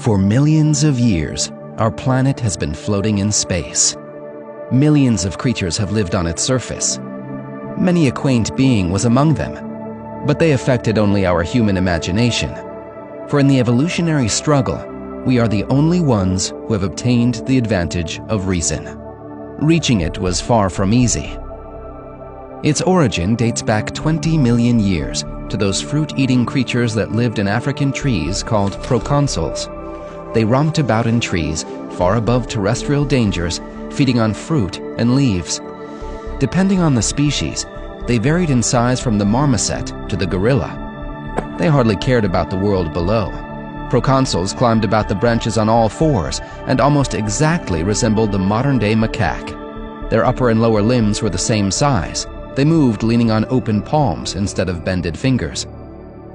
For millions of years, our planet has been floating in space. Millions of creatures have lived on its surface. Many a quaint being was among them, but they affected only our human imagination. For in the evolutionary struggle, we are the only ones who have obtained the advantage of reason. Reaching it was far from easy. Its origin dates back 20 million years to those fruit-eating creatures that lived in African trees called proconsuls. They romped about in trees far above terrestrial dangers, feeding on fruit and leaves. Depending on the species, they varied in size from the marmoset to the gorilla. They hardly cared about the world below. Proconsuls climbed about the branches on all fours and almost exactly resembled the modern-day macaque. Their upper and lower limbs were the same size. They moved leaning on open palms instead of bended fingers.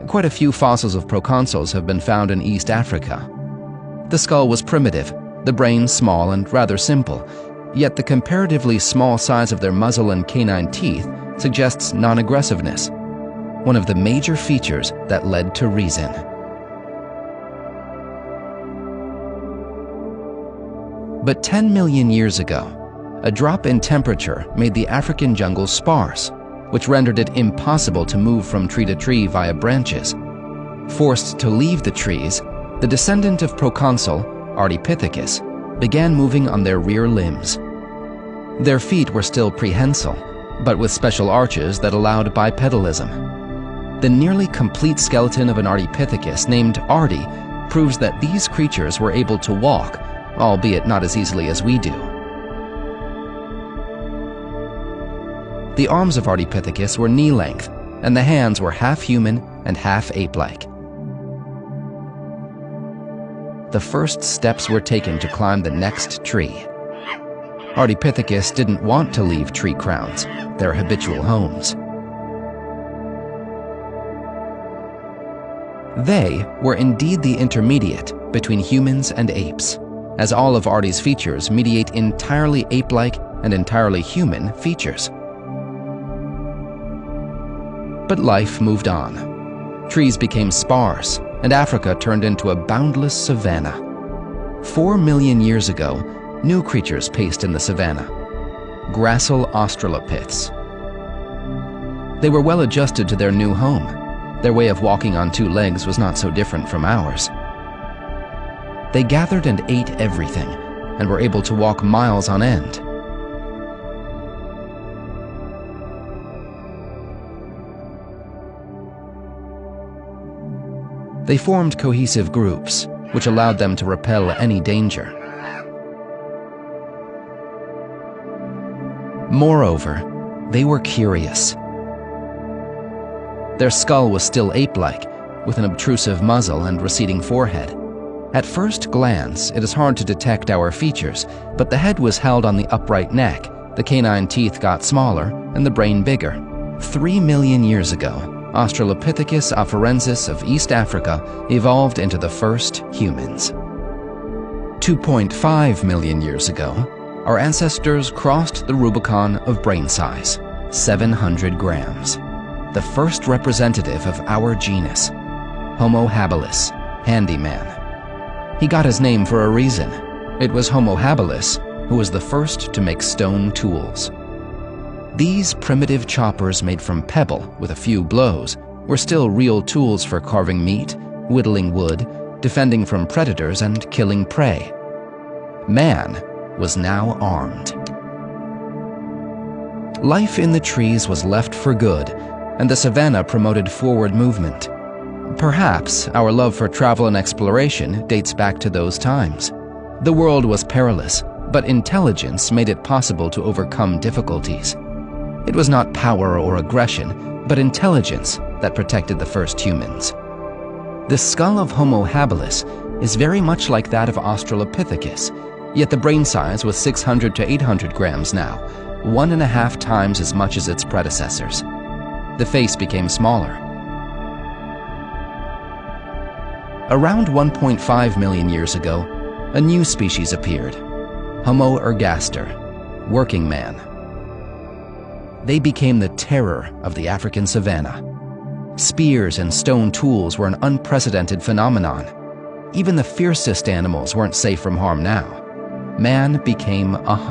Quite a few fossils of proconsuls have been found in East Africa. The skull was primitive, the brain small and rather simple, yet the comparatively small size of their muzzle and canine teeth suggests non-aggressiveness, one of the major features that led to reason. But 10 million years ago, a drop in temperature made the African jungle sparse, which rendered it impossible to move from tree to tree via branches. Forced to leave the trees, the descendant of proconsul, Ardipithecus, began moving on their rear limbs. Their feet were still prehensile, but with special arches that allowed bipedalism. The nearly complete skeleton of an Ardipithecus named Ardi proves that these creatures were able to walk, albeit not as easily as we do. The arms of Ardipithecus were knee-length, and the hands were half human and half ape-like. The first steps were taken to climb the next tree. Ardipithecus didn't want to leave tree crowns, their habitual homes. They were indeed the intermediate between humans and apes, as all of Ardi's features mediate entirely ape-like and entirely human features. But life moved on. Trees became sparse, and Africa turned into a boundless savanna. 4 million years ago, new creatures paced in the savanna. Gracile australopiths. They were well adjusted to their new home. Their way of walking on two legs was not so different from ours. They gathered and ate everything, and were able to walk miles on end. They formed cohesive groups, which allowed them to repel any danger. Moreover, they were curious. Their skull was still ape-like, with an obtrusive muzzle and receding forehead. At first glance, it is hard to detect our features, but the head was held on the upright neck, the canine teeth got smaller, and the brain bigger. 3 million years ago, Australopithecus afarensis of East Africa evolved into the first humans. 2.5 million years ago, our ancestors crossed the Rubicon of brain size, 700 grams. The first representative of our genus, Homo habilis, handyman. He got his name for a reason. It was Homo habilis who was the first to make stone tools. These primitive choppers made from pebble with a few blows were still real tools for carving meat, whittling wood, defending from predators, and killing prey. Man was now armed. Life in the trees was left for good, and the savanna promoted forward movement. Perhaps our love for travel and exploration dates back to those times. The world was perilous, but intelligence made it possible to overcome difficulties. It was not power or aggression, but intelligence that protected the first humans. The skull of Homo habilis is very much like that of Australopithecus, yet the brain size was 600 to 800 grams now, 1.5 times as much as its predecessors. The face became smaller. Around 1.5 million years ago, a new species appeared, Homo ergaster, working man. They became the terror of the African savanna. Spears and stone tools were an unprecedented phenomenon. Even the fiercest animals weren't safe from harm now. Man became a hunter.